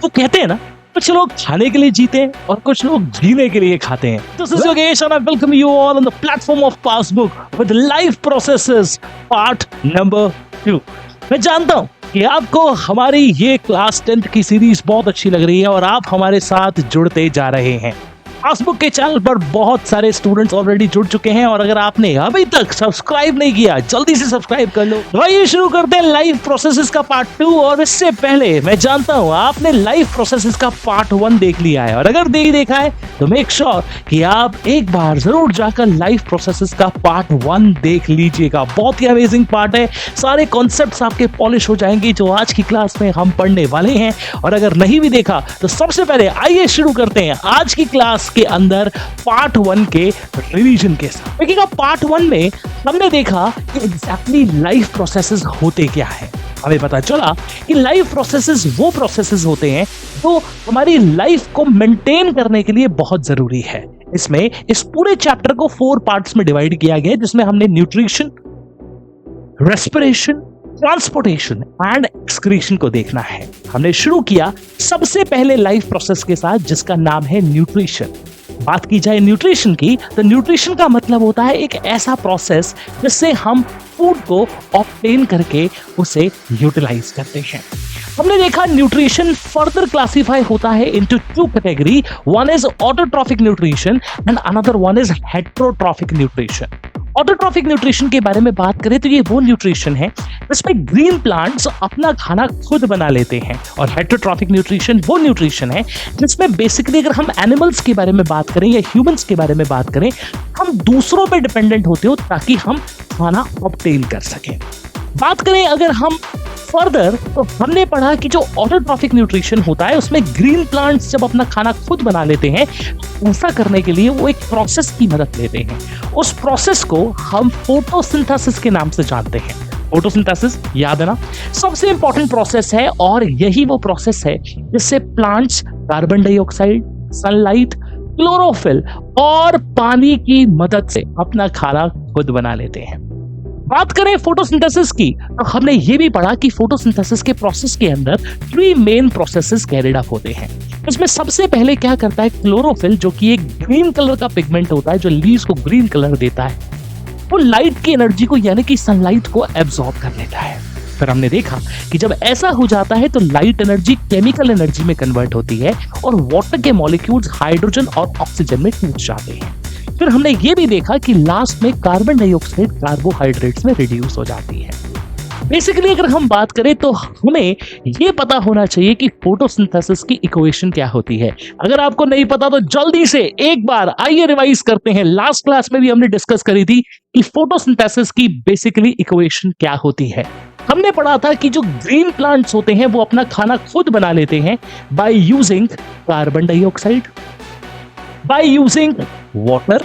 तो कहते हैं ना, कुछ लोग खाने के लिए जीते हैं और कुछ लोग जीने के लिए खाते हैं। This is Yogesh and I welcome you all on the platform of Passbook with life processes part number 2। मैं जानता हूँ कि आपको हमारी ये क्लास 10th की सीरीज बहुत अच्छी लग रही है और आप हमारे साथ जुड़ते जा रहे हैं। पासबुक के चैनल पर बहुत सारे स्टूडेंट्स ऑलरेडी जुड़ चुके हैं और अगर आपने अभी तक सब्सक्राइब नहीं किया, जल्दी से सब्सक्राइब कर लो। तो आइए शुरू करते हैं लाइफ प्रोसेसेस का पार्ट 2। और इससे पहले मैं जानता हूं आपने लाइफ प्रोसेसेस का पार्ट 1 देख लिया है और अगर नहीं देखा है तो मेक श्योर कि आप एक बार जरूर जाकर लाइफ प्रोसेसेस का पार्ट 1 देख लीजिएगा। बहुत ही अमेजिंग पार्ट है, सारे कॉन्सेप्ट्स आपके पॉलिश हो जाएंगे जो आज की क्लास में हम पढ़ने वाले हैं। और अगर नहीं भी देखा तो सबसे पहले आइए शुरू करते हैं आज की क्लास के अंदर पार्ट 1 के रिवीजन के साथ। देखिएगा, पार्ट 1 में हमने देखा कि एग्जैक्टली लाइफ प्रोसेसेस होते क्या है। हमें पता चला कि लाइफ प्रोसेसेस वो प्रोसेसेस होते हैं जो हमारी लाइफ को मेंटेन करने के लिए बहुत जरूरी है। इसमें इस पूरे चैप्टर को 4 पार्ट्स में डिवाइड किया गया है, जिसमें हमने nutrition, respiration, transportation and excretion को देखना है। हमने शुरू किया सबसे पहले लाइफ प्रोसेस के साथ जिसका नाम है न्यूट्रिशन। बात की जाए न्यूट्रिशन की तो न्यूट्रिशन का मतलब होता है एक ऐसा प्रोसेस जिससे हम फूड को ऑब्टेन करके उसे यूटिलाइज करते हैं। हमने देखा न्यूट्रिशन फर्दर क्लासिफाई होता है into 2 category. One is autotrophic nutrition and another one is heterotrophic nutrition. Autotrophic nutrition के बारे में बात करें तो ये वो न्यूट्रिशन है जिसमें ग्रीन प्लांट्स अपना खाना खुद बना लेते हैं और हेटेरोट्रॉफिक न्यूट्रिशन वो न्यूट्रिशन है जिसमें बेसिकली अगर हम एनिमल्स के बारे में बात करें या ह्यूमंस के बारे में बात करें, हम दूसरों पे डिपेंडेंट होते हो ताकि हम खाना ऑब्टेन कर सकें। बात करें अगर हम फर्दर तो हमने पढ़ा कि जो ऑटोट्रॉफिक न्यूट्रिशन होता है उसमें ग्रीन प्लांट्स जब अपना खाना खुद बना लेते हैं, ऐसा करने के लिए वो एक प्रोसेस की मदद लेते हैं। उस प्रोसेस को हम फोटोसिंथेसिस के नाम से जानते हैं। फोटोसिंथेसिस याद है ना, सबसे इंपॉर्टेंट प्रोसेस है और यही वो प्रोसेस है जिससे plants carbon dioxide, sunlight, chlorophyll और पानी की मदद से अपना खाना खुद बना लेते हैं। बात करें फोटोसिंथेसिस की तो हमने ये भी पढ़ा कि फोटोसिंथेसिस के प्रोसेस के अंदर 3 मेन प्रोसेसेस कैरिड आउट होते हैं। इसमें सबसे पहले क्या करता है क्लोरोफिल, जो कि एक ग्रीन कलर का पिगमेंट होता है जो लीव्स को ग्रीन कलर देता है, वो लाइट की एनर्जी को यानी कि सनलाइट को एब्जॉर्ब कर लेता है। फिर हमने देखा कि जब ऐसा हो जाता है तो लाइट एनर्जी केमिकल एनर्जी में कन्वर्ट होती है और वाटर के मॉलिक्यूल्स हाइड्रोजन और ऑक्सीजन में टूट जाते हैं। फिर हमने ये भी देखा कि लास्ट में कार्बन डाइऑक्साइड कार्बोहाइड्रेट्स में रिड्यूस हो जाती है। बेसिकली अगर हम बात करें तो हमें ये पता होना चाहिए कि फोटोसिंथेसिस की इक्वेशन क्या होती है। अगर आपको नहीं पता तो जल्दी से एक बार आइए रिवाइज करते हैं। लास्ट क्लास में भी हमने डिस्कस करी थी कि फोटोसिंथेसिस की बेसिकली इक्वेशन क्या होती है। हमने पढ़ा था कि जो ग्रीन प्लांट्स होते हैं वो अपना खाना खुद बना लेते हैं by using carbon dioxide, by using water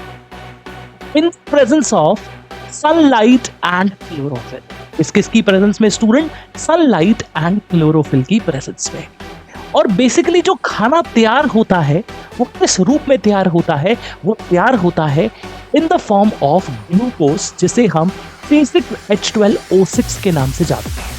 in presence of sunlight and chlorophyll। किसकी प्रेजेंस में स्टूडेंट? सनलाइट एंड क्लोरोफिल की प्रेजेंस में। और बेसिकली जो खाना तैयार होता है वो किस रूप में तैयार होता है? वो तैयार होता है in the form of glucose, जिसे हम C6H12O6 के नाम से जानते हैं।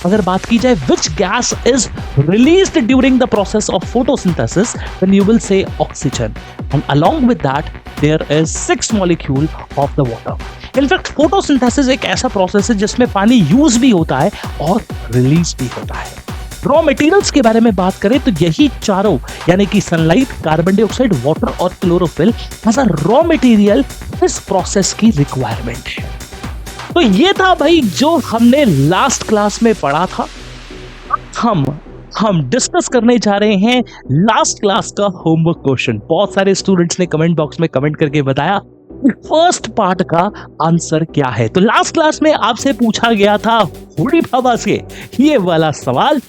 अगर बात की जाए which gas is released during the process of photosynthesis, then you will say oxygen and along with that there is 6 molecule of the water. In fact photosynthesis एक ऐसा प्रोसेस है जिसमें पानी यूज भी होता है और रिलीज भी होता है। रॉ मटेरियल्स के बारे में बात करें तो यही चारों यानी कि सनलाइट, कार्बन डाइऑक्साइड, वाटर और chlorophyll as a raw material इस प्रोसेस की रिक्वायरमेंट है। तो ये था भाई जो हमने लास्ट क्लास में पढ़ा था। हम डिस्कस करने जा रहे हैं लास्ट क्लास का होमवर्क क्वेश्चन। बहुत सारे स्टूडेंट्स ने कमेंट बॉक्स में कमेंट करके बताया कि फर्स्ट पार्ट का आंसर क्या है। तो लास्ट क्लास में आपसे पूछा गया था हुडी बाबा से ये वाला सवाल,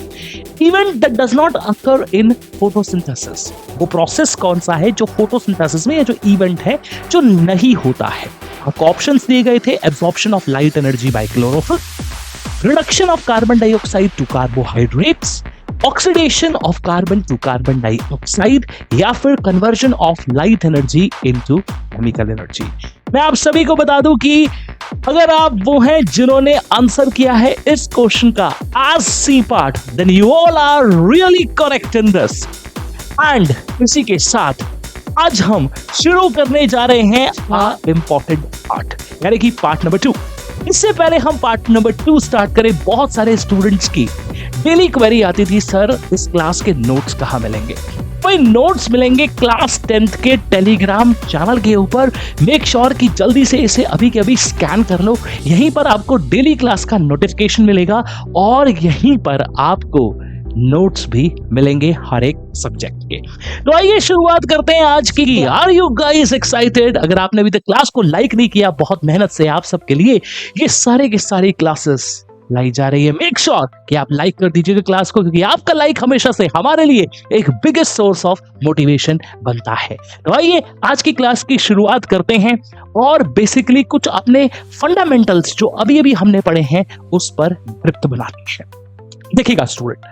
event that does not occur in photosynthesis, वो प्रोसेस कौन सा है जो फोटोसिंथेसिस में, या जो इवेंट है जो नहीं होता है। आपको ऑप्शंस दिए गए थे, absorption of light energy by chlorophyll, reduction of carbon dioxide to carbohydrates, oxidation of carbon to carbon dioxide, या फिर conversion of light energy into chemical energy. मैं आप सभी को बता दूं कि अगर आप वो हैं जिन्होंने आंसर किया है इस क्वेश्चन का as C part, then you all are really correct in this. And इसी के साथ आज हम शुरू करने जा रहे हैं इम्पोर्टेंट पार्ट, यानी कि पार्ट नंबर 2। इससे पहले हम पार्ट नंबर 2 स्टार्ट करें, बहुत सारे स्टूडेंट्स की डेली क्वेरी आती थी, सर इस क्लास के नोट्स कहाँ मिलेंगे? वही नोट्स मिलेंगे क्लास 10th के टेलीग्राम चैनल के ऊपर। मेक श्योर कि जल्दी से इसे अभी के अभी स्कैन कर लो। यहीं पर आपको डेली क्लास का नोटिफिकेशन मिलेगा और यहीं पर आपको नोट्स भी मिलेंगे हर एक सब्जेक्ट के। तो आइए शुरुआत करते हैं आज की। Are you guys excited? अगर आपने अभी तक क्लास को लाइक नहीं किया, बहुत मेहनत से आप सबके लिए ये सारे की सारी क्लासेस लाई जा रही है। मेक श्योर कि आप लाइक कर दीजिएगा क्लास को, क्योंकि आपका लाइक हमेशा से हमारे लिए एक बिगेस्ट सोर्स ऑफ मोटिवेशन बनता है। तो आइए आज की क्लास की शुरुआत करते हैं और बेसिकली कुछ अपने फंडामेंटल्स जो अभी अभी हमने पढ़े हैं उस पर ग्रिप बनाते हैं। देखिएगा स्टूडेंट,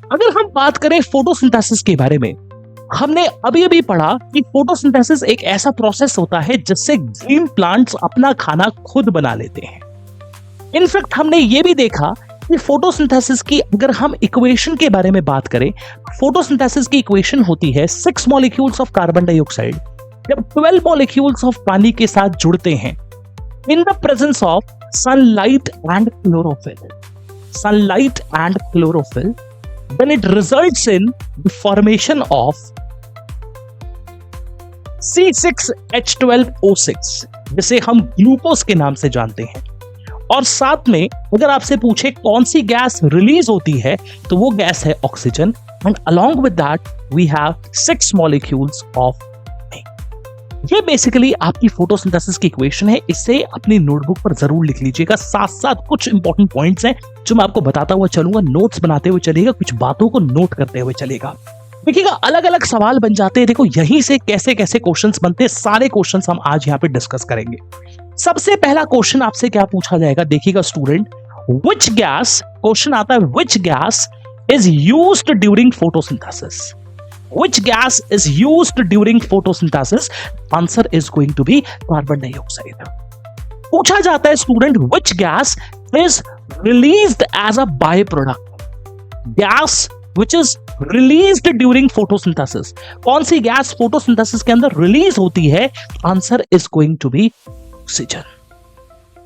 अगर हम बात करें फोटोसिंथेसिस के बारे में, हमने अभी अभी पढ़ा कि फोटोसिंथेसिस एक ऐसा प्रोसेस होता है जिससे ग्रीन प्लांट्स अपना खाना खुद बना लेते हैं। इनफैक्ट हमने ये भी देखा कि फोटोसिंथेसिस की अगर हम इक्वेशन के बारे में बात करें, फोटोसिंथेसिस की इक्वेशन होती है 6 मॉलिक्यूल्स ऑफ कार्बन डाइऑक्साइड जब 12 मॉलिक्यूल्स ऑफ पानी के साथ जुड़ते हैं in the presence of sunlight and chlorophyll. Sunlight and chlorophyll, then it results in the formation of C6H12O6 जिसे हम ग्लूकोज के नाम से जानते हैं। और साथ में अगर आपसे पूछे कौन सी गैस रिलीज होती है तो वो गैस है oxygen. And along with that we have 6 molecules of ये बेसिकली आपकी फोटोसिंथेसिस की इक्वेशन है। इसे अपनी नोटबुक पर जरूर लिख लीजिएगा। साथ साथ कुछ इंपॉर्टेंट पॉइंट्स हैं जो मैं आपको बताता हुआ चलूंगा, नोट्स बनाते हुए चलेगा, कुछ बातों को नोट करते हुए चलेगा। देखिएगा अलग अलग सवाल बन जाते हैं। देखो यहीं से कैसे कैसे क्वेश्चंस बनते हैं, सारे क्वेश्चंस हम आज यहाँ पे डिस्कस करेंगे। सबसे पहला क्वेश्चन आपसे क्या पूछा जाएगा, देखिएगा स्टूडेंट, व्हिच गैस, क्वेश्चन आता है which gas is used during photosynthesis. Which gas is used during photosynthesis? Answer is going to be carbon dioxide. पूछा जाता है student, which gas is released as a byproduct? Gas which is released during photosynthesis. कौन सी gas photosynthesis के अंदर release होती है? Answer is going to be oxygen.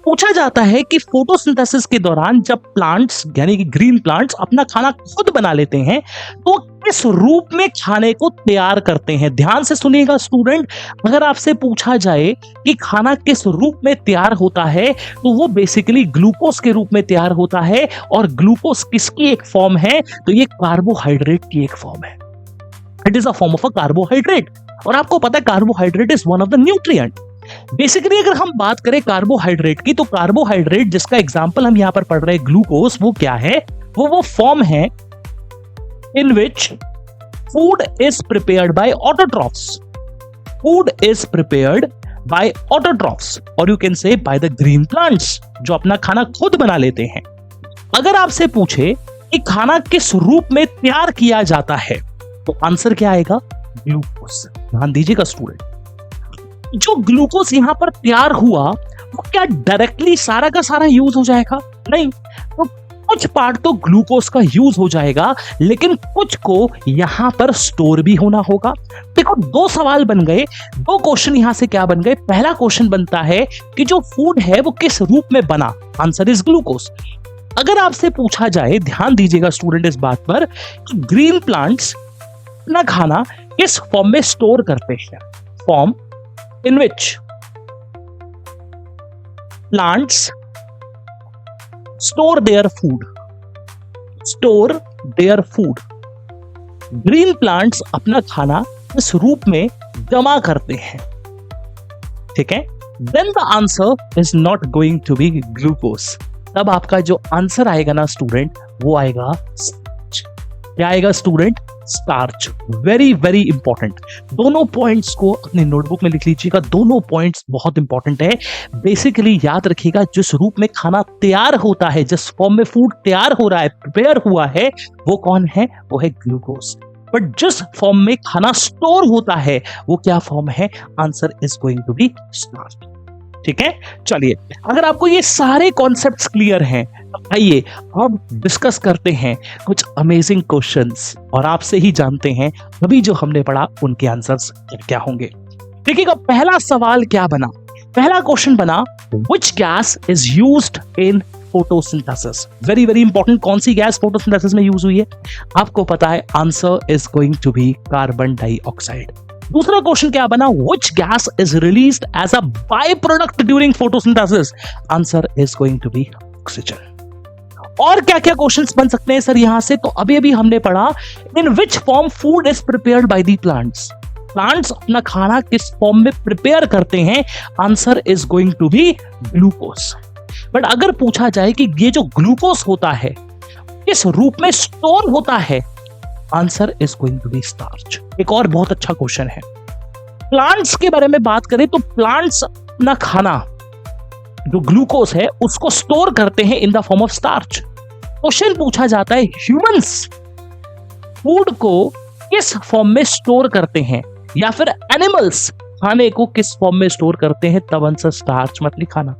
पूछा जाता है कि फोटोसिंथेसिस के दौरान जब प्लांट्स यानी कि ग्रीन प्लांट्स अपना खाना खुद बना लेते हैं तो किस रूप में खाने को तैयार करते हैं? ध्यान से सुनिएगा स्टूडेंट, अगर आपसे पूछा जाए कि खाना किस रूप में तैयार होता है तो वो बेसिकली ग्लूकोज के रूप में तैयार होता है। और ग्लूकोज किसकी एक फॉर्म है? तो ये कार्बोहाइड्रेट की एक फॉर्म है। It is a form of a carbohydrate. और आपको पता है carbohydrate is one of the nutrient. Basically अगर हम बात करें कार्बोहाइड्रेट की, तो कार्बोहाइड्रेट जिसका एग्जांपल हम यहां पर पढ़ रहे हैं ग्लूकोज, वो क्या है? वो फॉर्म है in which food is prepared by autotrophs. Food is prepared by autotrophs और you can say by the green plants जो अपना खाना खुद बना लेते हैं। अगर आपसे पूछे कि खाना किस रूप में तैयार किया जाता है तो आंसर क्या आएगा? ग्लूकोज। ध्यान दीजिएगा स्टूडेंट, जो ग्लूकोज यहां पर तैयार हुआ वो क्या डायरेक्टली सारा का सारा यूज हो जाएगा? नहीं, तो कुछ पार्ट तो ग्लूकोज का यूज हो जाएगा, लेकिन कुछ को यहां पर स्टोर भी होना होगा। देखो दो सवाल बन गए, दो क्वेश्चन यहां से क्या बन गए? पहला क्वेश्चन बनता है कि जो फूड है वो किस रूप में बना? Answer is glucose. अगर आपसे पूछा जाए, ध्यान दीजिएगा स्टूडेंट इस बात पर, कि ग्रीन प्लांट्स अपना खाना किस फॉर्म में स्टोर करते हैं? Form in which plants store their food. Green plants अपना खाना इस रूप में जमा करते हैं, ठीक है? Then the answer is not going to be glucose. तब आपका जो आंसर आएगा ना स्टूडेंट, वो आएगा स्टार्च। क्या आएगा student? Starch. Very very important. दोनों पॉइंट्स को अपनी नोटबुक में लिख लीजिएगा, दोनों पॉइंट्स बहुत इंपॉर्टेंट है। बेसिकली याद रखिएगा, जिस रूप में खाना तैयार होता है, जिस फॉर्म में फूड तैयार हो रहा है, प्रिपेयर हुआ है, वो कौन है? वो है ग्लूकोज। बट जिस फॉर्म में खाना स्टोर होता है वो क्या फॉर्म है? Answer is going to be starch. ठीक है, चलिए अगर आपको ये सारे कॉन्सेप्ट्स क्लियर हैं तो आइए अब डिस्कस करते हैं कुछ अमेजिंग क्वेश्चंस और आपसे ही जानते हैं अभी जो हमने पढ़ा उनके आंसर्स क्या होंगे। देखिएगा पहला सवाल क्या बना, पहला क्वेश्चन बना which gas is used in photosynthesis. Very very important, कौन सी गैस फोटोसिंथेसिस में यूज हुई है आपको पता है, answer is going to be carbon dioxide. दूसरा क्वेश्चन क्या बना, which gas is released as a by product during photosynthesis, answer is going to be oxygen. और क्या क्या क्वेश्चंस बन सकते हैं सर यहां से, तो अभी अभी हमने पढ़ा in which form food is prepared by the plants, plants अपना खाना किस फॉर्म में प्रिपेयर करते हैं, answer is going to be glucose. But अगर पूछा जाए कि ये जो ग्लूकोज होता है किस रूप में स्टोर होता है, answer is going to be starch. एक और बहुत अच्छा क्वेश्चन है, प्लांट्स के बारे में बात करें तो प्लांट्स अपना खाना जो ग्लूकोज है उसको स्टोर करते हैं in the form of starch. Question पूछा जाता है ह्यूमंस फूड को किस फॉर्म में स्टोर करते हैं, या फिर एनिमल्स खाने को किस फॉर्म में स्टोर करते हैं, तब आंसर स्टार्च मत लिखाना,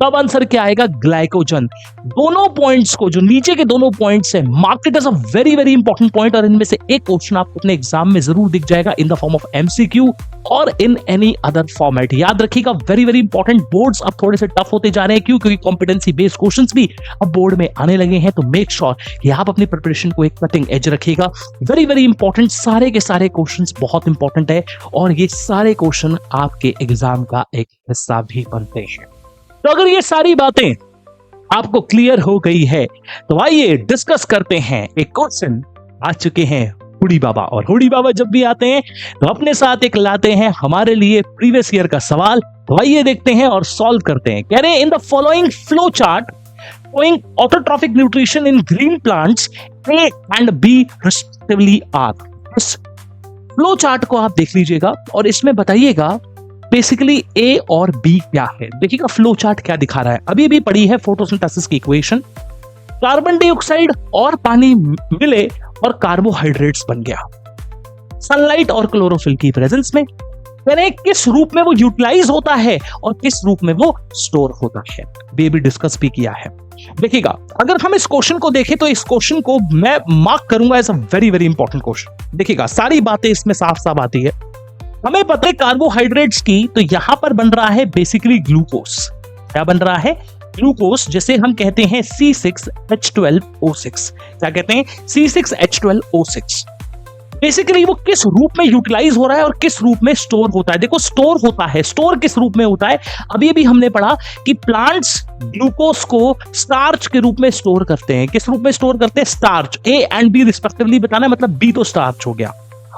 तब आंसर क्या आएगा ग्लाइकोजन। दोनों पॉइंट्स को जो नीचे के दोनों पॉइंट्स है mark it as a very very important point, और इनमें से एक क्वेश्चन आपको अपने एग्जाम में जरूर दिख जाएगा in the form of MCQ और इन एनी अदर फॉर्मेट। याद रखिएगा वेरी वेरी इंपॉर्टेंट, बोर्ड्स अब थोड़े से टफ होते जा रहे हैं, क्यों, क्योंकि कॉम्पिटेंसी बेस्ड क्वेश्चंस भी अब बोर्ड में आने लगे हैं, तो मेक श्योर कि आप अपनी प्रिपरेशन को एक कटिंग एज रखिएगा। वेरी वेरी इंपॉर्टेंट, सारे के सारे क्वेश्चंस बहुत इंपॉर्टेंट है और ये सारे क्वेश्चन आपके एग्जाम का एक हिस्सा भी बनते हैं। तो अगर ये सारी बातें आपको क्लियर हो गई है तो आइए डिस्कस करते हैं। एक क्वेश्चन आ चुके हैं हुडी बाबा, और हुडी बाबा जब भी आते हैं तो अपने साथ एक लाते हैं हमारे लिए प्रीवियस ईयर का सवाल। तो आइए देखते हैं और सॉल्व करते हैं। कह रहे हैं in the following flow chart showing autotrophic nutrition in green plants A and B respectively are। इस फ्लो चार्ट को आप देख लीजिएगा और इसमें बताइएगा बेसिकली ए और बी क्या है। देखिएगा फ्लो चार्ट क्या दिखा रहा है, अभी भी पड़ी है फोटोसिंथेसिस की इक्वेशन, कार्बन डाइऑक्साइड और पानी मिले और कार्बोहाइड्रेट्स बन गया सनलाइट और क्लोरोफिल की प्रेजेंस में। यानी किस रूप में वो यूटिलाइज होता है और किस रूप में वो स्टोर होता है, ये भी डिस्कस भी किया है। देखिएगा अगर हम इस क्वेश्चन को देखें तो इस क्वेश्चन को मैं मार्क करूंगा as a very very important question. देखिएगा सारी बातें इसमें साफ साफ आती है, हमें पता है कार्बोहाइड्रेट्स की, तो यहां पर बन रहा है बेसिकली ग्लूकोज। क्या बन रहा है, ग्लूकोज, जैसे हम कहते हैं C6H12O6। क्या कहते हैं, C6H12O6। बेसिकली वो किस रूप में यूटिलाइज हो रहा है और किस रूप में स्टोर होता है। देखो स्टोर होता है, स्टोर किस रूप में होता है, अभी अभी हमने पढ़ा कि प्लांट्स ग्लूकोज को स्टार्च के रूप में स्टोर करते हैं। किस रूप में स्टोर करते हैं, starch. A and B respectively बताना, मतलब बी तो स्टार्च हो गया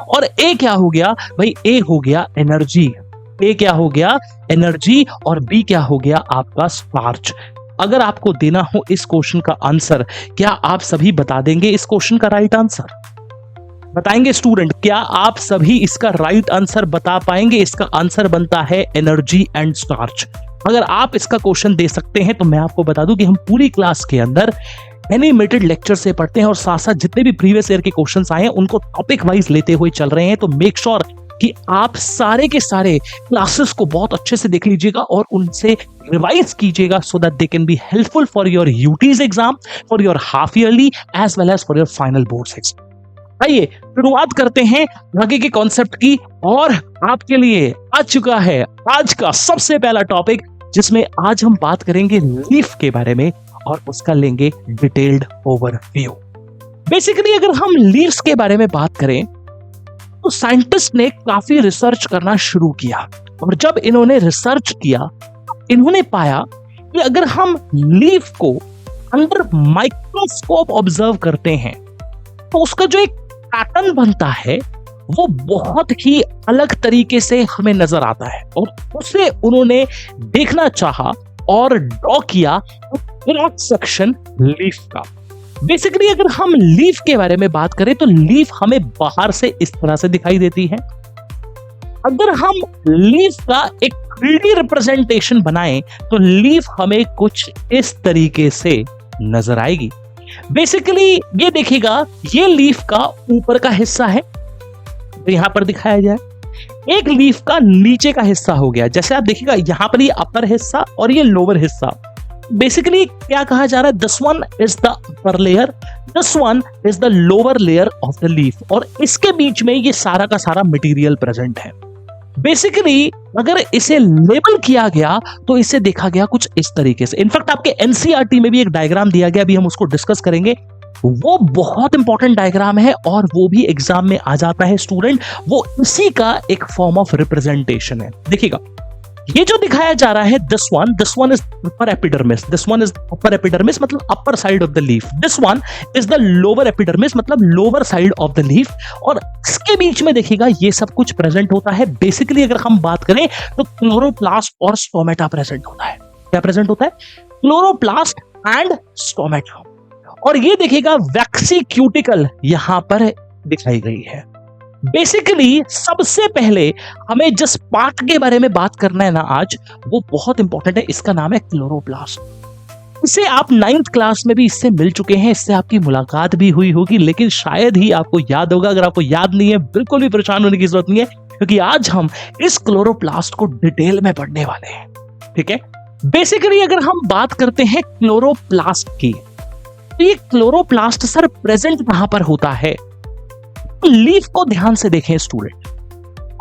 और ए क्या हो गया भाई, ए हो गया एनर्जी। ए क्या हो गया, एनर्जी, और बी क्या हो गया आपका स्टार्च। अगर आपको देना हो इस क्वेश्चन का आंसर, क्या आप सभी बता देंगे इस क्वेश्चन का राइट आंसर? बताएंगे स्टूडेंट, क्या आप सभी इसका राइट आंसर बता पाएंगे? इसका आंसर बनता है एनर्जी एंड स्टार्च। अगर आप इसका क्वेश्चन दे सकते हैं तो मैं आपको बता दूं कि हम पूरी क्लास के अंदर एनिमेटेड लेक्चर से पढ़ते हैं और साथ साथ जितने भी प्रीवियस ईयर के क्वेश्चंस आए हैं उनको टॉपिक वाइज लेते हुए चल रहे हैं। तो मेक श्योर कि आप सारे के सारे क्लासेस को बहुत अच्छे से देख लीजिएगा और उनसे रिवाइज कीजिएगा so that they can be helpful for your UTs exam, for your half yearly as well as for your final board exam. आइए शुरुआत करते हैं आगे के कॉन्सेप्ट की, और आपके लिए आ चुका है आज का सबसे पहला टॉपिक, जिसमें आज हम बात करेंगे लीफ के बारे में और उसका लेंगे डिटेल्ड ओवरव्यू। बेसिकली अगर हम लीव्स के बारे में बात करें तो साइंटिस्ट ने काफी रिसर्च करना शुरू किया, और जब इन्होंने रिसर्च किया इन्होंने पाया कि अगर हम लीफ को अंडर माइक्रोस्कोप ऑब्जर्व करते हैं तो उसका जो एक पैटर्न बनता है वो बहुत ही अलग तरीके से हमें नजर आता है, और उसे उन्होंने देखना चाहा और ड्रॉ किया क्रॉस सेक्शन लीफ का। बेसिकली अगर हम लीफ के बारे में बात करें तो लीफ हमें बाहर से इस तरह से दिखाई देती है। अगर हम लीफ का एक 3D रिप्रेजेंटेशन बनाएं तो लीफ हमें कुछ इस तरीके से नजर आएगी। बेसिकली ये देखिएगा, ये लीफ का ऊपर का हिस्सा है, तो यहां पर दिखाया जाए एक लीफ का नीचे का हिस्सा हो गया, जैसे आप देखिएगा यहां पर ये अपर हिस्सा और ये लोअर हिस्सा। बेसिकली क्या कहा जा रहा है, this one is the upper layer, this one is the lower layer of the leaf, और इसके बीच में ये सारा का सारा मटेरियल प्रेजेंट है। बेसिकली अगर इसे लेबल किया गया तो इसे देखा गया कुछ इस तरीके से। इनफैक्ट आपके एनसीईआरटी में भी एक डायग्राम दिया गया, अभी हम उसको डिस्कस करेंगे। वो बहुत इंपॉर्टेंट डायग्राम है और वो भी एग्जाम में आ जाता है स्टूडेंट, वो इसी का एक फॉर्म ऑफ रिप्रेजेंटेशन है। देखिएगा ये जो दिखाया जा रहा है, this one is upper epidermis, this one is upper epidermis मतलब upper side of the leaf, this one is the lower epidermis मतलब lower side of the leaf, और इसके बीच में देखिएगा ये सब कुछ प्रेजेंट होता है। बेसिकली अगर हम बात करें तो क्लोरोप्लास्ट और स्टोमेटा प्रेजेंट होता है। क्या प्रेजेंट होता है? Chloroplast and stomata. और ये देखिएगा वैक्सी क्यूटिकल यहां पर दिखाई गई है। बेसिकली सबसे पहले हमें जिस पार्ट के बारे में बात करना है ना आज, वो बहुत इंपॉर्टेंट है, इसका नाम है क्लोरोप्लास्ट। इसे आप 9th क्लास में भी इससे मिल चुके हैं, इससे आपकी मुलाकात भी हुई होगी, लेकिन शायद ही आपको याद होगा। अगर आपको याद नहीं है बिल्कुल भी परेशान होने की जरूरत नहीं है, क्योंकि आज हम इस क्लोरोप्लास्ट को डिटेल में पढ़ने वाले हैं। ठीक है, बेसिकली अगर हम बात करते हैं क्लोरोप्लास्ट की, तो ये क्लोरोप्लास्ट सर प्रेजेंट कहां पर होता है? लीफ को ध्यान से देखें स्टूडेंट,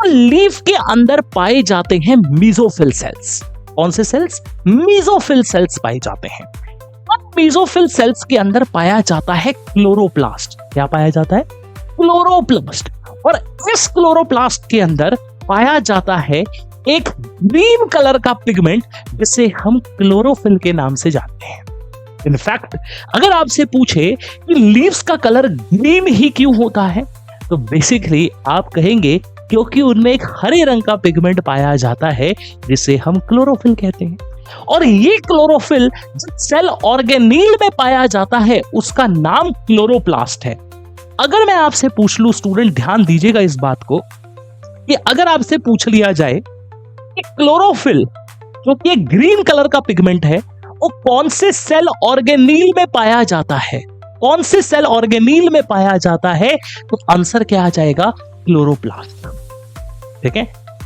लीफ के अंदर पाए जाते हैं मीजोफिल सेल्स। कौन से सेल्स? मीजोफिल सेल्स पाए जाते हैं। अब मीजोफिल सेल्स के अंदर पाया जाता है क्लोरोप्लास्ट। क्या पाया जाता है? क्लोरोप्लास्ट। और इस क्लोरोप्लास्ट के अंदर पाया जाता है एक ग्रीन कलर का पिगमेंट, जिसे हम क्लोरोफिल के नाम से जानते हैं। इनफैक्ट अगर आपसे पूछे कि लीव्स का कलर ग्रीन ही क्यों होता है, तो बेसिकली आप कहेंगे क्योंकि उनमें एक हरे रंग का पिगमेंट पाया जाता है, जिसे हम क्लोरोफिल कहते हैं। और ये क्लोरोफिल सेल ऑर्गेनील में पाया जाता है, उसका नाम क्लोरोप्लास्ट है। अगर मैं आपसे पूछ लूं स्टूडेंट, ध्यान दीजिएगा इस बात को, कि अगर आपसे पूछ लिया जाए कि क्लोरोफिल जो कि एक ग्रीन कलर का पिगमेंट है, वो कौन से सेल ऑर्गेनील में पाया जाता है, कौन से सेल ऑर्गेनील में पाया जाता है, तो आंसर क्या आ जाएगा? क्लोरोप्लास्ट। ठीक है,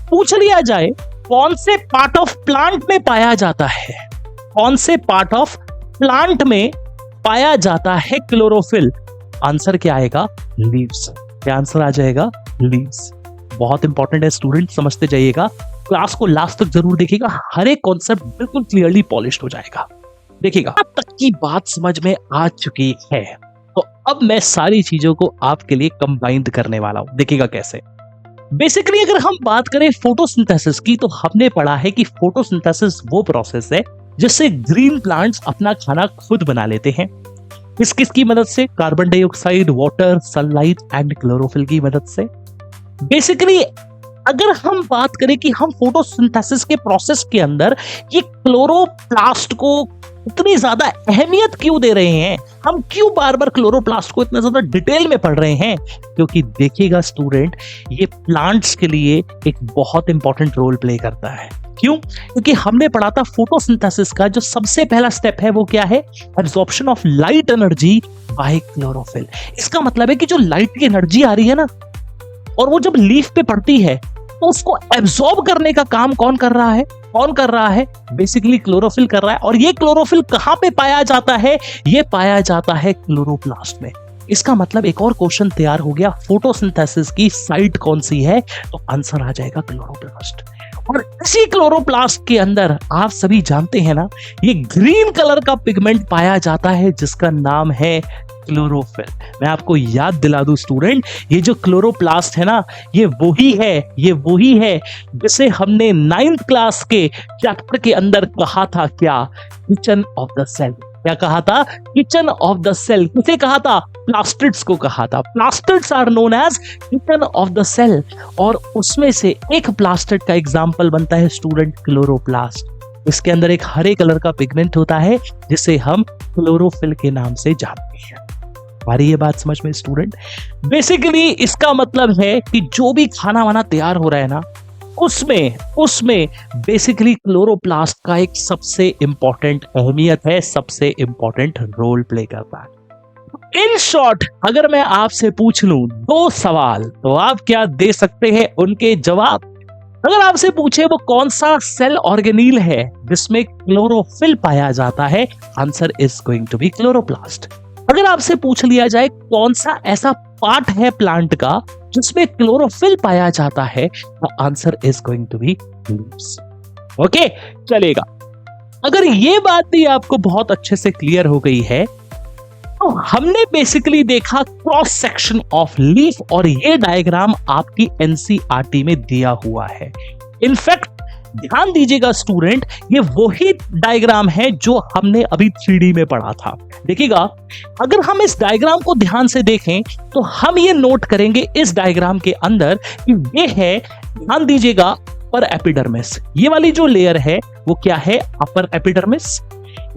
पूछ लिया जाए कौन से पार्ट ऑफ प्लांट में पाया जाता है, कौन से पार्ट ऑफ प्लांट में पाया जाता है क्लोरोफिल, आंसर क्या आएगा? लीव्स। क्या आंसर आ जाएगा? लीव्स। बहुत इंपॉर्टेंट है स्टूडेंट, समझते जाइएगा, क्लास को लास्ट तक जरूर देखिएगा, हर एक कॉन्सेप्ट बिल्कुल क्लियरली पॉलिश्ड हो जाएगा। देखिएगा अब तक की बात समझ में आ चुकी है, तो अब मैं सारी चीजों को आपके लिए कंबाइंड करने वाला हूं। देखिएगा कैसे। बेसिकली अगर हम बात करें फोटोसिंथेसिस की, तो हमने पढ़ा है कि फोटोसिंथेसिस वो प्रोसेस है जिससे ग्रीन प्लांट्स अपना खाना खुद बना लेते हैं। किस किस की मदद से? Carbon dioxide, water, sunlight and chlorophyll की मदद से। बेसिकली अगर हम बात करें कि हम फोटोसिंथेसिस के प्रोसेस के अंदर ये क्लोरोप्लास्ट को इतनी ज्यादा अहमियत क्यों दे रहे हैं, हम क्यों बार बार क्लोरोप्लास्ट को इतना ज्यादा डिटेल में पढ़ रहे हैं, क्योंकि देखिएगा स्टूडेंट, ये प्लांट्स के लिए एक बहुत इंपॉर्टेंट रोल प्ले करता है। क्यों? क्योंकि हमने पढ़ा था फोटोसिंथेसिस का जो सबसे पहला स्टेप है वो क्या है? Absorption of light energy by chlorophyll. इसका मतलब है कि जो लाइट की एनर्जी आ रही है ना, और वो जब लीफ पे पड़ती है तो उसको एब्जॉर्ब करने का काम कौन कर रहा है? कौन कर रहा है? बेसिकली क्लोरोफिल कर रहा है। और ये क्लोरोफिल कहां पे पाया जाता है? ये पाया जाता है क्लोरोप्लास्ट में। इसका मतलब एक और क्वेश्चन तैयार हो गया, फोटोसिंथेसिस की साइट कौन सी है, तो आंसर आ जाएगा क्लोरोप्लास्ट। और इसी क्लोरोप्लास्ट के अंदर आप सभी जानते हैं ना, ये ग्रीन कलर का पिगमेंट पाया जाता है जिसका नाम है क्लोरोफिल। मैं आपको याद दिला दूं स्टूडेंट, ये जो क्लोरोप्लास्ट है ना, ये वही है जिसे हमने 9th क्लास के चैप्टर के अंदर कहा था, क्या? Kitchen of the cell. क्या कहा था? Kitchen of the cell. किसे कहा था? प्लास्टिड्स को कहा था। Plastids are known as kitchen of the cell, और उसमें से एक प्लास्टिड का एग्जांपल बनता है स्टूडेंट क्लोरोप्लास्ट। इसके अंदर एक हरे कलर का पिगमेंट होता है जिसे हम क्लोरोफिल के नाम से जानते हैं। हमारी ये बात समझ में स्टूडेंट? बेसिकली इसका मतलब है कि जो भी खाना वाना तैयार हो रहा है ना, उसमें बेसिकली क्लोरोप्लास्ट का एक सबसे इंपॉर्टेंट अहमियत है, सबसे इंपॉर्टेंट रोल प्ले करता है। इन शॉर्ट अगर मैं आपसे पूछ लूं दो सवाल तो आप क्या दे सकते हैं उनके जवाब? अगर आपसे पूछे वो कौन सा सेल ऑर्गेनील है जिसमें क्लोरोफिल पाया जाता है, answer is going to be chloroplast. अगर आपसे पूछ लिया जाए कौन सा ऐसा पार्ट है प्लांट का जिसमें क्लोरोफिल पाया जाता है, the answer is going to be leaves. Okay, चलेगा। अगर ये बात भी आपको बहुत अच्छे से क्लियर हो गई है तो हमने बेसिकली देखा क्रॉस सेक्शन ऑफ लीफ और ये डायग्राम आपकी एनसीईआरटी में दिया हुआ है। इनफैक्ट ध्यान दीजिएगा स्टूडेंट, ये वही डायग्राम है जो हमने अभी 3D में पढ़ा था। देखिएगा, अगर हम इस डायग्राम को ध्यान से देखें तो हम ये नोट करेंगे इस डायग्राम के अंदर कि ये है, ध्यान दीजिएगा, अपर एपिडर्मिस। ये वाली जो लेयर है वो क्या है? Upper epidermis.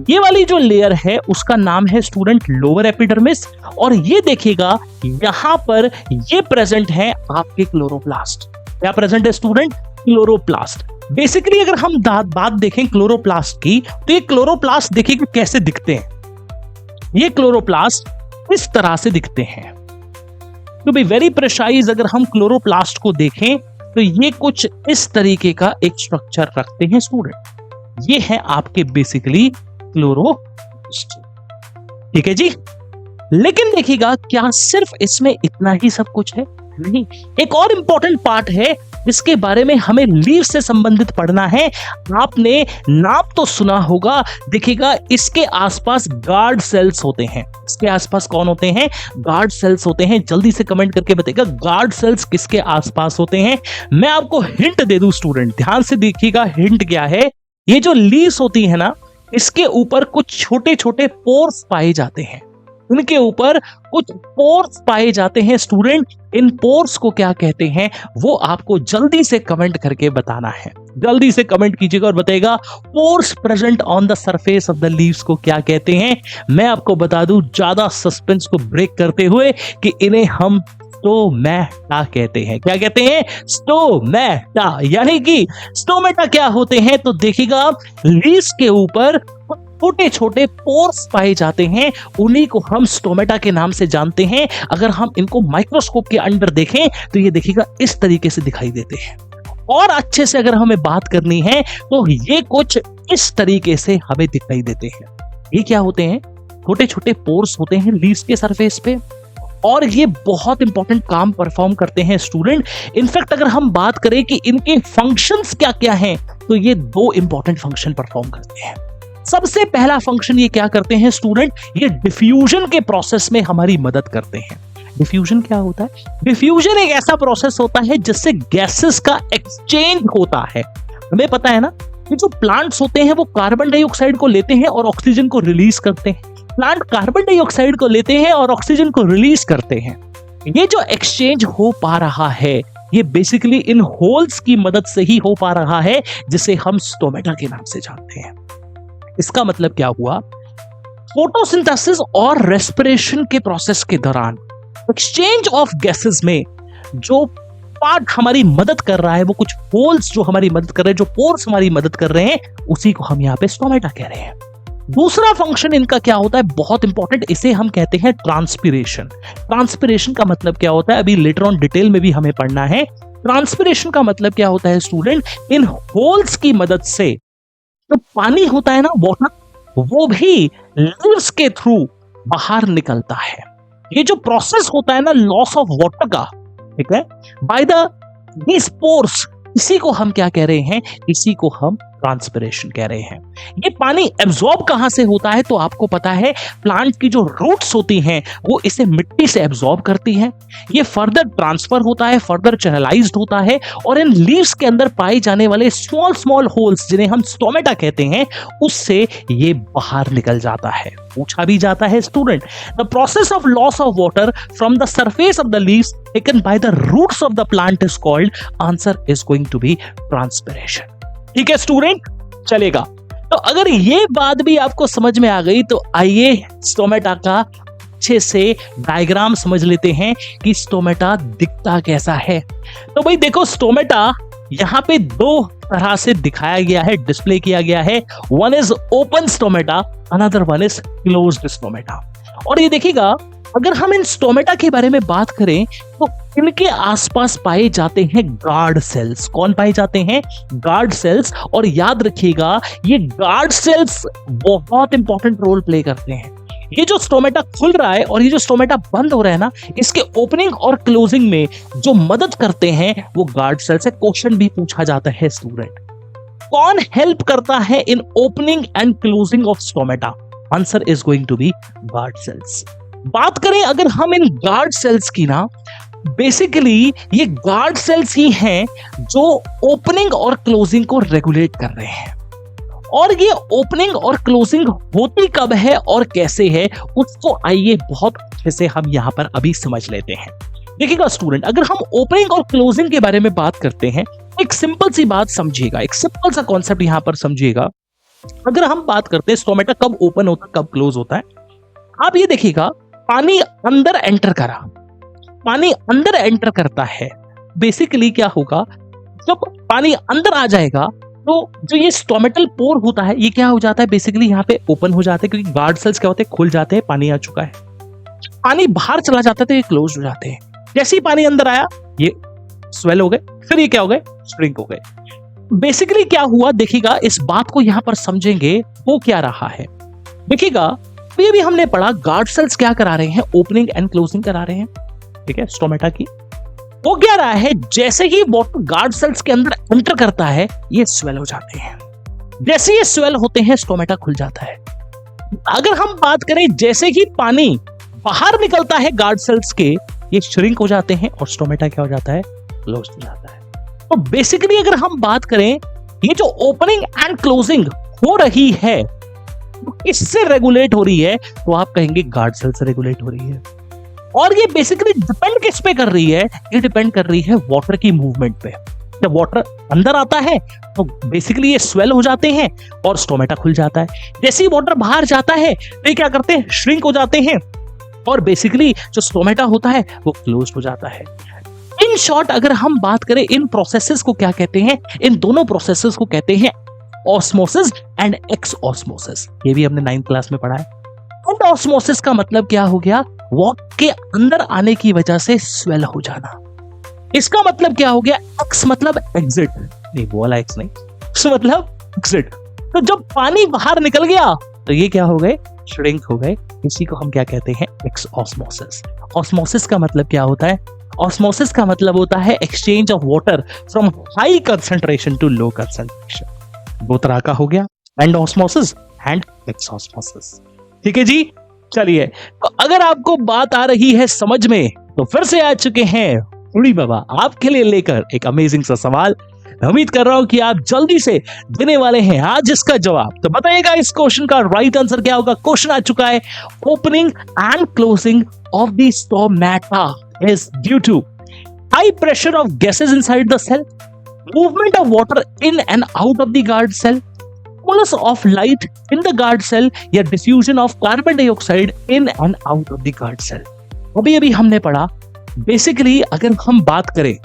ये वाली जो लेयर है उसका नाम है स्टूडेंट लोअर एपिडर्मिस। और ये देखिएगा यहां पर ये प्रेजेंट है आपके क्लोरोप्लास्ट। क्या प्रेजेंट है स्टूडेंट? क्लोरोप्लास्ट। बेसिकली अगर हम बात देखें क्लोरोप्लास्ट की तो ये क्लोरोप्लास्ट देखिए कैसे दिखते हैं। ये क्लोरोप्लास्ट इस तरह से दिखते हैं। टू बी वेरी प्रिसाइज, अगर हम क्लोरोप्लास्ट को देखें तो ये कुछ इस तरीके का एक स्ट्रक्चर रखते हैं स्टूडेंट। ये है आपके बेसिकली क्लोरोप्लास्ट। ठीक है जी। लेकिन देखिएगा, क्या सिर्फ इसमें इतना ही सब कुछ है? नहीं, एक और इंपॉर्टेंट पार्ट है जिसके बारे में हमें लीव से संबंधित पढ़ना है। आपने नाम तो सुना होगा। देखिएगा, इसके आसपास गार्ड सेल्स होते हैं। इसके आसपास कौन होते हैं? गार्ड सेल्स होते हैं। जल्दी से कमेंट करके बताइएगा गार्ड सेल्स किसके आसपास होते हैं। मैं आपको हिंट दे दूं स्टूडेंट, ध्यान से देखिएगा हिंट क्या है। ये जो लीव्स होती है ना, इसके ऊपर कुछ छोटे छोटे पोर्स पाए जाते हैं। इनके ऊपर कुछ पोर्स पाए जाते हैं स्टूडेंट। इन पोर्स को क्या कहते हैं वो आपको जल्दी से कमेंट करके बताना है। जल्दी से कमेंट कीजिएगा और बताइएगा pores present on the surface of the leaves को क्या कहते हैं। मैं आपको बता दूं ज्यादा सस्पेंस को ब्रेक करते हुए कि इन्हें हम स्टोमेटा कहते हैं। क्या कहते हैं? स्टोमेटा। यानी कि स्टोमेटा क्या होते हैं तो देखिएगा, लीव्स के ऊपर छोटे छोटे पोर्स पाए जाते हैं, उन्हीं को हम स्टोमेटा के नाम से जानते हैं। अगर हम इनको माइक्रोस्कोप के अंदर देखें तो ये देखिएगा इस तरीके से दिखाई देते हैं। और अच्छे से अगर हमें बात करनी है तो ये कुछ इस तरीके से हमें दिखाई देते हैं। ये क्या होते हैं? छोटे छोटे पोर्स होते हैं लीव्स के सरफेस पे और ये बहुत इंपॉर्टेंट काम परफॉर्म करते हैं स्टूडेंट। इनफैक्ट अगर हम बात करें कि इनके फंक्शंस क्या क्या हैं तो ये दो इंपॉर्टेंट फंक्शन परफॉर्म करते हैं। सबसे पहला फंक्शन ये क्या करते हैं स्टूडेंट? ये डिफ्यूजन के प्रोसेस में हमारी मदद करते हैं। डिफ्यूजन क्या होता है? डिफ्यूजन एक ऐसा प्रोसेस होता है जिससे गैसेस का एक्सचेंज होता है। हमें पता है ना कि जो प्लांट्स होते हैं वो कार्बन डाइऑक्साइड को लेते हैं और ऑक्सीजन को रिलीज करते हैं। प्लांट कार्बन डाइऑक्साइड को लेते हैं और ऑक्सीजन को रिलीज करते हैं। ये जो एक्सचेंज हो पा रहा है ये बेसिकली इन होल्स की मदद से ही हो पा रहा है, जिसे हम स्टोमेटा के नाम से जानते हैं। इसका मतलब क्या हुआ? फोटोसिंथेसिस और रेस्पिरेशन के प्रोसेस के दौरान एक्सचेंज ऑफ गैसेस में जो पार्ट हमारी मदद कर रहा है, वो कुछ होल्स जो हमारी मदद कर रहे हैं, जो पोर्स हमारी मदद कर रहे हैं, उसी को हम यहाँ पे स्टोमेटा कह रहे हैं। दूसरा फंक्शन इनका क्या होता है? बहुत इंपॉर्टेंट, इसे हम कहते हैं ट्रांसपिरेशन। ट्रांसपिरेशन का मतलब क्या होता है? अभी लेटर ऑन डिटेल में भी हमें पढ़ना है। ट्रांसपिरेशन का मतलब क्या होता है स्टूडेंट? इन होल्स की मदद से जो पानी होता है ना, वाटर, वो भी लीव्स के थ्रू बाहर निकलता है। ये जो प्रोसेस होता है ना लॉस ऑफ वाटर का, ठीक है, बाय द दीस पोर्स, इसी को हम क्या कह रहे हैं? इसी को हम ट्रांसपिरेशन कह रहे हैं। ये पानी एब्जॉर्ब कहां से होता है तो आपको पता है, प्लांट की जो रूट्स होती हैं वो इसे मिट्टी से एब्जॉर्ब करती हैं। ये फर्दर ट्रांसफर होता है, फर्दर चैनलाइज्ड होता है और इन लीव्स के अंदर पाए जाने वाले स्मॉल स्मॉल होल्स जिन्हें हम स्टोमेटा कहते हैं, उससे ये बाहर निकल जाता है। पूछा भी जाता है student, the process of loss of water from the surface of the leaves taken by the roots of the plant is called, answer is going to be transpiration. ठीक है स्टूडेंट, चलेगा। तो अगर ये बात भी आपको समझ में आ गई तो आइए स्टोमेटा का अच्छे से डायग्राम समझ लेते हैं कि स्टोमेटा दिखता कैसा है। तो भाई देखो, स्टोमेटा यहां पे दो तरह से दिखाया गया है, डिस्प्ले किया गया है। One is open stomata, another one is closed stomata. और ये देखिएगा, अगर हम इन स्टोमेटा के बारे में बात करें तो इनके आसपास पाए जाते हैं गार्ड सेल्स। कौन पाए जाते हैं? Guard cells. और याद रखिएगा, ये गार्ड सेल्स बहुत इंपॉर्टेंट रोल प्ले करते हैं। ये जो स्टोमेटा खुल रहा है और ये जो स्टोमेटा बंद हो रहा है ना, इसके ओपनिंग और क्लोजिंग में जो मदद करते हैं वो गार्ड सेल्स है। क्वेश्चन भी पूछा जाता है स्टूडेंट, कौन हेल्प करता है in opening and closing of stomata? Answer is going to be guard cells. बात करें अगर हम इन गार्ड सेल्स की ना, बेसिकली ये गार्ड सेल्स ही हैं जो ओपनिंग और क्लोजिंग को रेगुलेट कर रहे हैं। और ये ओपनिंग और क्लोजिंग होती कब है और कैसे है, उसको आइए बहुत अच्छे से हम यहां पर अभी समझ लेते हैं। देखिएगा स्टूडेंट, अगर हम ओपनिंग और क्लोजिंग के बारे में बात करते हैं, एक सिंपल सी बात समझिएगा, एक सिंपल सा कॉन्सेप्ट यहां पर समझिएगा। अगर हम बात करते हैं स्टोमेटा कब ओपन होता है, कब क्लोज होता है, आप ये देखिएगा, पानी अंदर एंटर करा, पानी अंदर एंटर करता है, बेसिकली क्या होगा, जब पानी अंदर आ जाएगा तो जो ये स्टोमेटल पोर होता है ये क्या हो जाता है, बेसिकली यहाँ पे ओपन हो जाते हैं, क्योंकि गार्ड सेल्स क्या होते हैं, खुल जाते हैं, पानी आ चुका है। पानी बाहर चला जाता है तो ये क्लोज हो जाते हैं। जैसे ही पानी अंदर आया ये स्वेल हो गए, फिर ये क्या हो गए, श्रिंक हो गए। बेसिकली क्या हुआ, देखिएगा इस बात को यहां पर समझेंगे वो क्या रहा है। देखिएगा ये भी हमने पढ़ा, गार्ड सेल्स क्या करा रहे हैं, ओपनिंग एंड क्लोजिंग करा रहे हैं, ठीक है, स्टोमेटा की। वो क्या रहा है, जैसे ही वाटर गार्ड सेल्स के अंदर एंटर करता है ये स्वेल हो जाते हैं। जैसे ये स्वेल होते हैं स्टोमेटा खुल जाता है। अगर हम बात करें, जैसे ही पानी बाहर निकलता है गार्ड सेल्स के, ये श्रिंक हो जाते हैं और स्टोमेटा क्या हो जाता है, क्लोज हो जाता है। तो बेसिकली अगर हम बात करें, ये जो ओपनिंग एंड क्लोजिंग हो रही है किससे रेगुलेट हो रही है, तो आप कहेंगे गार्ड सेल से रेगुलेट हो रही है। और ये बेसिकली डिपेंड किस पे कर रही है, ये डिपेंड कर रही है वाटर की मूवमेंट पे। जब वाटर अंदर आता है तो बेसिकली ये स्वेल हो जाते हैं और स्टोमेटा खुल जाता है। जैसे ही वाटर बाहर जाता है तो ये क्या करते हैं, श्रिंक हो जाते हैं और बेसिकली जो स्टोमेटा होता है वो क्लोज हो जाता है। इन शॉर्ट अगर हम बात करें, इन प्रोसेसेस को क्या कहते हैं, इन दोनों प्रोसेसेस को कहते हैं ऑस्मोसिस एंड एक्सऑस्मोसिस। ये भी हमने 9th क्लास में पढ़ा है। एंड ऑस्मोसिस का मतलब क्या हो गया, वाटर के अंदर आने की वजह से स्वेल हो जाना। इसका मतलब क्या हो गया, एक्स मतलब एग्जिट, नहीं वो वाला एक्स नहीं, एक्स मतलब एग्जिट। तो जब पानी बाहर निकल गया तो ये क्या हो गए, श्रिंक हो गए। इसी को हम क्या कहते हैं, एक्सऑस्मोसिस। ऑस्मोसिस का मतलब क्या होता है, ऑस्मोसिस का मतलब होता है exchange of water from high concentration to low concentration. दो तरह का हो गया, एंड ऑस्मोसिस एंड एक्सऑस्मोसिस। ठीक है जी, चलिए, तो अगर आपको बात आ रही है समझ में, तो फिर से आ चुके हैं उड़ी बाबा आपके लिए लेकर एक अमेजिंग सा सवाल। मैं उम्मीद कर रहा हूं कि आप जल्दी से देने वाले हैं आज इसका जवाब। तो बताइएगा इस क्वेश्चन का राइट आंसर क्या होगा। क्वेश्चन आ चुका है, opening and closing of the stomata is due to high pressure of gases inside the cell, movement of water in and out of the guard cell, pulse of light in the guard cell या diffusion of carbon dioxide in and out of the guard cell। अभी अभी हमने पढ़ा, basically अगर हम बात करें,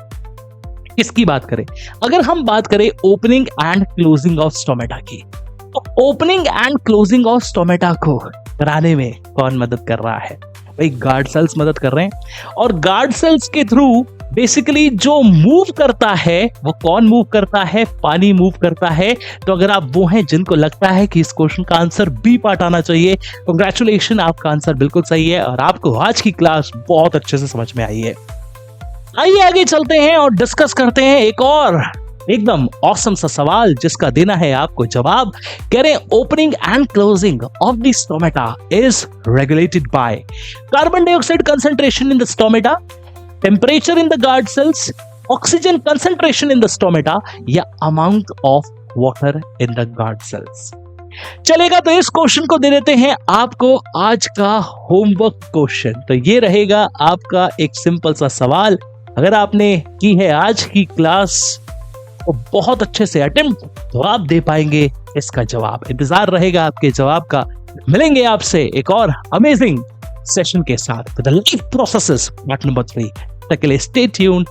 किसकी बात करें, अगर हम बात करें opening and closing of stomata की, तो opening and closing of stomata को कराने में कौन मदद कर रहा है, भाई गार्ड सेल्स मदद कर रहे हैं। और गार्ड सेल्स के थ्रू बेसिकली जो मूव करता है वो कौन मूव करता है, पानी मूव करता है। तो अगर आप वो हैं जिनको लगता है कि इस क्वेश्चन का आंसर बी पार्ट आना चाहिए, कांग्रेचुलेशन, आपका आंसर बिल्कुल सही है और आपको आज की क्लास बहुत अच्छे से समझ में आई है। आइए आगे चलते हैं और डिस्कस करते हैं एक और एकदम ऑसम सा सवाल जिसका देना है आपको जवाब। कह रहे opening and closing of the stomata is regulated by carbon dioxide concentration in the stomata, temperature in the guard cells, oxygen concentration in the stomata या amount of water in the guard cells. चलेगा, तो इस question को दे देते हैं आपको आज का होमवर्क क्वेश्चन। तो ये रहेगा आपका एक सिंपल सा सवाल। अगर आपने की है आज की क्लास तो बहुत अच्छे से अटेम्प्ट, तो आप दे पाएंगे इसका जवाब। इंतजार रहेगा आपके जवाब का। मिलेंगे आपसे एक और अमेजिंग सेशन के साथ, the life processes part number 3। तक के लिए stay tuned.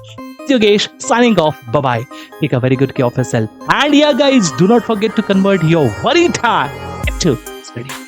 Yogesh signing off. Bye bye. Take a very good care of yourself. And yeah, guys, do not forget to convert your worry time into study.